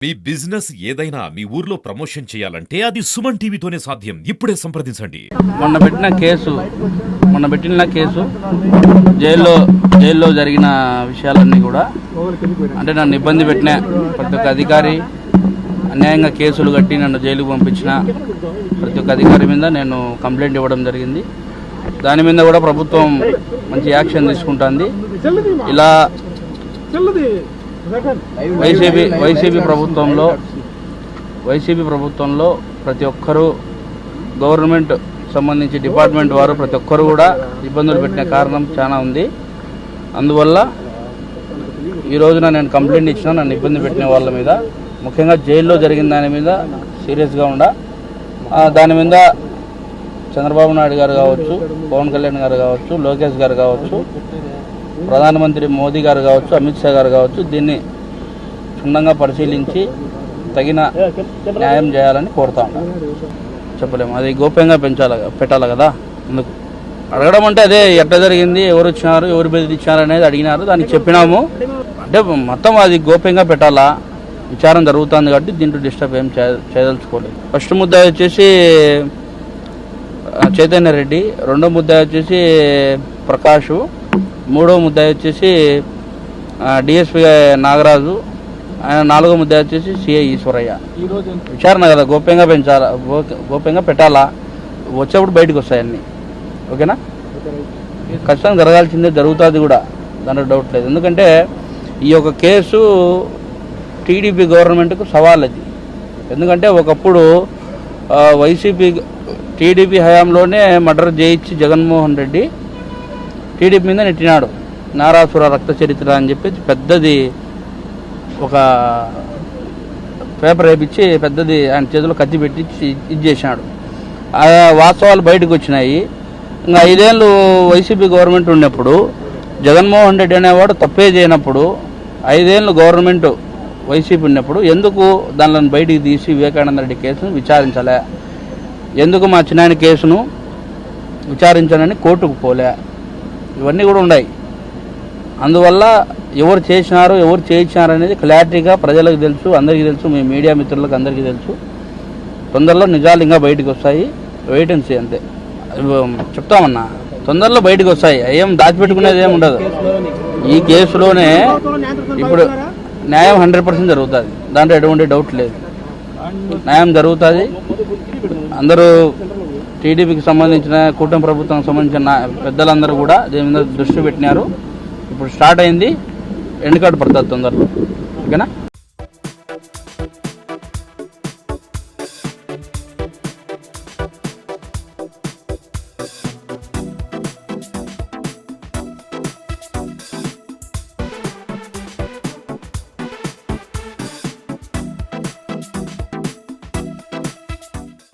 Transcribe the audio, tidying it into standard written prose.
మీ business ఏదైనా మీ ఊర్లో promotion చేయాలంటే అది సుమన్ టీవీతోనే సాధ్యం. ఇప్పుడే సంప్రదించండి. మొన్న పెట్టిన కేసు జైల్లో జరిగిన విషయాలన్నీ కూడా అంటే నన్ను ఇబ్బంది పెట్టిన ప్రతి ఒక్క అధికారి, అన్యాయంగా కేసులు కట్టి నన్ను జైలుకు పంపించిన ప్రతి ఒక్క అధికారి మీద నేను కంప్లైంట్ ఇవ్వడం జరిగింది. దాని మీద కూడా ప్రభుత్వం మంచి యాక్షన్ తీసుకుంటుంది. ఇలా వైసీపీ ప్రభుత్వంలో ప్రతి ఒక్కరూ గవర్నమెంట్ సంబంధించి డిపార్ట్మెంట్ వారు ప్రతి ఒక్కరు కూడా ఇబ్బందులు పెట్టిన కారణం చాలా ఉంది. అందువల్ల ఈ రోజున నేను కంప్లైంట్ ఇచ్చిన నన్ను ఇబ్బంది పెట్టిన వాళ్ళ మీద, ముఖ్యంగా జైల్లో జరిగిన దాని మీద సీరియస్గా దాని మీద చంద్రబాబు నాయుడు గారు కావచ్చు, పవన్ కళ్యాణ్ గారు కావచ్చు, లోకేష్ గారు కావచ్చు, ప్రధానమంత్రి మోదీ గారు కావచ్చు, అమిత్ షా గారు కావచ్చు, దీన్ని క్షుణ్ణంగా పరిశీలించి తగిన న్యాయం చేయాలని కోరుతా ఉన్నాను. చెప్పలేము, అది గోప్యంగా పెట్టాలి కదా. అందుకు అడగడం అంటే అదే ఎట్లా జరిగింది, ఎవరు వచ్చినారు, ఎవరు బెదిరించారు అనేది అడిగినారు, దానికి చెప్పినాము. అంటే మొత్తం అది గోప్యంగా పెట్టాలా, విచారం జరుగుతుంది కాబట్టి దీంట్లో డిస్టర్బ్ ఏం చేయదలుచుకోలేదు. ఫస్ట్ ముద్ద వచ్చేసి చైతన్య రెడ్డి, రెండో ముద్ద వచ్చేసి ప్రకాష్, మూడో ముద్ద వచ్చేసి డిఎస్పీ నాగరాజు, ఆయన నాలుగో ముద్ద వచ్చేసి సిఐ ఈశ్వరయ్య. విచారణ కదా, గోప్యంగా పెట్టాలా, వచ్చేప్పుడు బయటకు వస్తాయి అన్నీ. ఓకేనా, ఖచ్చితంగా జరగాల్సిందే, జరుగుతుంది కూడా, దాంట్లో డౌట్ లేదు. ఎందుకంటే ఈ యొక్క కేసు టీడీపీ గవర్నమెంట్కు సవాల్ అది. ఎందుకంటే ఒకప్పుడు టీడీపీ హయాంలోనే మర్డర్ చేయించి జగన్మోహన్ రెడ్డి టీడీపీ మీద నెట్టినాడు. నారాసుర రక్త చరిత్ర అని చెప్పి పెద్దది ఒక పేపర్ వేయించి పెద్దది ఆయన చేతిలో కత్తి పెట్టి ఇది చేసినాడు. ఆ వాస్తవాలు బయటకు వచ్చినాయి. ఇంకా 5 ఏళ్ళు వైసీపీ గవర్నమెంట్ ఉన్నప్పుడు జగన్మోహన్ రెడ్డి అనేవాడు తప్పే చేయనప్పుడు, 5 ఏళ్ళు గవర్నమెంట్ వైసీపీ ఉన్నప్పుడు ఎందుకు దానిని బయటికి తీసి వివేకానంద రెడ్డి కేసును విచారించలే, ఎందుకు మా చిన్నాయన కేసును విచారించాలని కోర్టుకు పోలే, ఇవన్నీ కూడా ఉన్నాయి. అందువల్ల ఎవరు చేసినారు, ఎవరు చేయించినారు అనేది క్లారిటీగా ప్రజలకు తెలుసు, అందరికీ తెలుసు, మీ మీడియా మిత్రులకు అందరికీ తెలుసు. తొందరలో నిజాలు ఇంకా బయటకు వస్తాయి, వెయిట్ అండ్ సీ అంతే. చెప్తామన్నా, తొందరలో బయటకు వస్తాయి, ఏం దాచిపెట్టుకునేది ఏమి ఉండదు. ఈ కేసులోనే ఇప్పుడు న్యాయం 100% జరుగుతుంది, దాంట్లో ఎటువంటి డౌట్ లేదు. న్యాయం జరుగుతుంది. అందరూ టీడీపీకి సంబంధించిన కూటమి ప్రభుత్వానికి సంబంధించిన పెద్దలందరూ కూడా దీని మీద దృష్టి పెట్టినారు. ఇప్పుడు స్టార్ట్ అయింది, ఎండ్ కార్డు పడుతుంది తొందరలో. ఓకేనా.